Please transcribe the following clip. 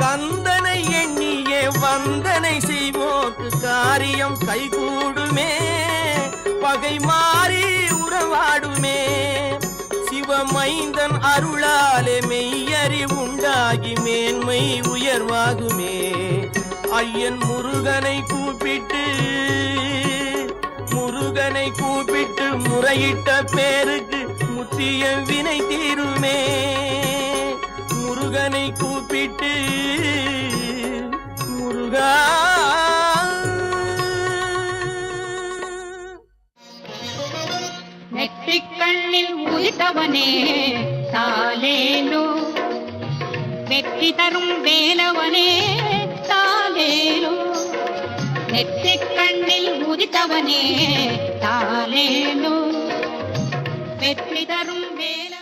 கந்தனை எண்ணியே வந்தனை செய்வோர்க்கு காரியம் கைகூடுமே, பகை மாறி உறவாடுமே. சிவமைந்தன் அருளாலே மெய்யறிவுண்டாகி மேன்மை உயர்வாகுமே. ஐயன் முருகனை கூப்பிட்டு முறையிட்ட பேருக்கு முத்திய வினை தீருமே. முருகனை கூப்பிட்டு முருகா நெற்றிக்கண்ணில் உதித்தவனே தாலேலோ, வெற்றி தரும் வேலவனே தாலேலோ. நெற்றிக்கண்ணில் உதித்தவனே தாலேலோ, வெற்றி தரும் வேல